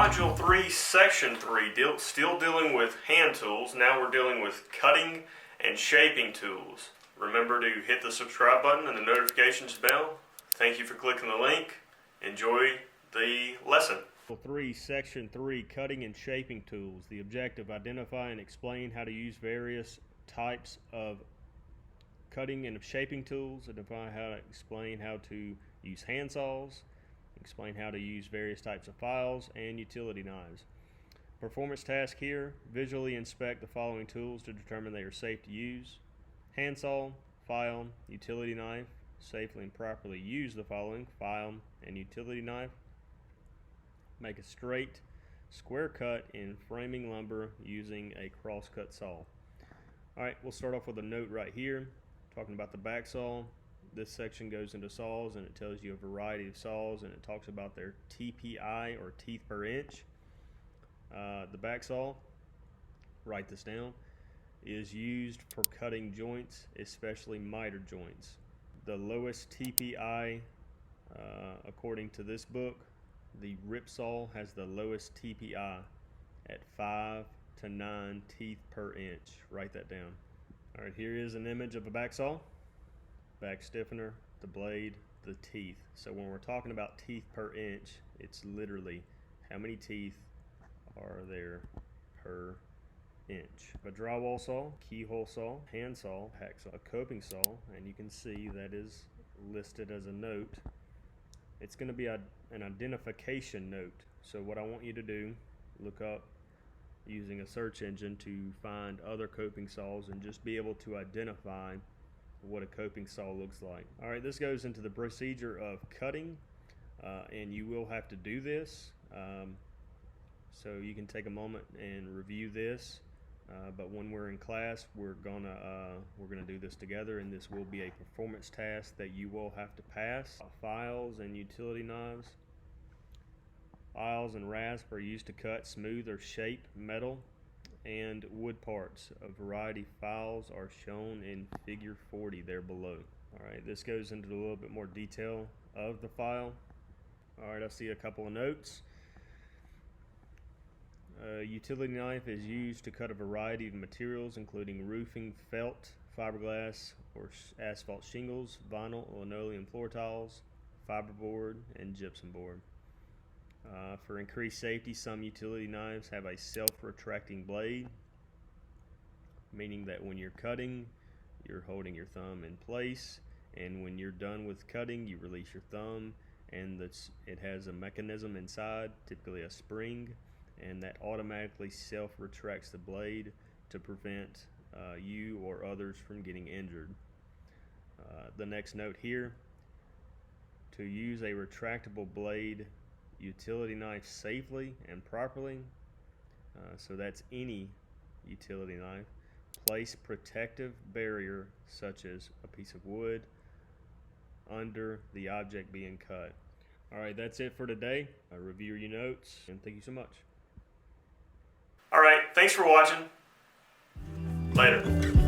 Module 3, Section 3, still dealing with hand tools. Now we're dealing with cutting and shaping tools. Remember to hit the subscribe button and the notifications bell. Thank you for clicking the link. Enjoy the lesson. Module 3, Section 3, Cutting and Shaping Tools. The objective: identify and explain how to use various types of cutting and shaping tools. Explain how to use hand saws. Explain how to use various types of files and utility knives. Performance task here: visually inspect the following tools to determine they are safe to use. Handsaw, file, utility knife. Safely and properly use the following: file and utility knife. Make a straight, square cut in framing lumber using a crosscut saw. Alright, we'll start off with a note right here, talking about the backsaw. This section goes into saws and it tells you a variety of saws, and it talks about their TPI, or teeth per inch. The backsaw, write this down, is used for cutting joints, especially miter joints. The lowest TPI, according to this book, the rip saw has the lowest TPI at 5 to 9 teeth per inch. Write that down. Alright, here is an image of a backsaw. Back stiffener, the blade, the teeth. So when we're talking about teeth per inch, it's literally how many teeth are there per inch. A drywall saw, keyhole saw, handsaw, hacksaw, a coping saw, and you can see that is listed as a note. It's going to be an identification note. So what I want you to do, look up using a search engine to find other coping saws and just be able to identify what a coping saw looks like. Alright, this goes into the procedure of cutting, and you will have to do this, so you can take a moment and review this, but when we're in class we're gonna do this together, and this will be a performance task that you will have to pass. Files and utility knives. Files and rasp are used to cut, smooth, or shape metal and wood parts. A variety of files are shown in figure 40 there below. Alright, this goes into a little bit more detail of the file. Alright, I see a couple of notes. A utility knife is used to cut a variety of materials, including roofing, felt, fiberglass or asphalt shingles, vinyl, linoleum floor tiles, fiberboard, and gypsum board. For increased safety, some utility knives have a self-retracting blade, meaning that when you're cutting, you're holding your thumb in place, and when you're done with cutting, you release your thumb, and it has a mechanism inside, typically a spring, and that automatically self-retracts the blade to prevent you or others from getting injured. The next note here: to use a retractable blade utility knife safely and properly, so that's any utility knife, place protective barrier such as a piece of wood under the object being cut. Alright, that's it for today. Review your notes, and thank you so much. Alright, thanks for watching. Later.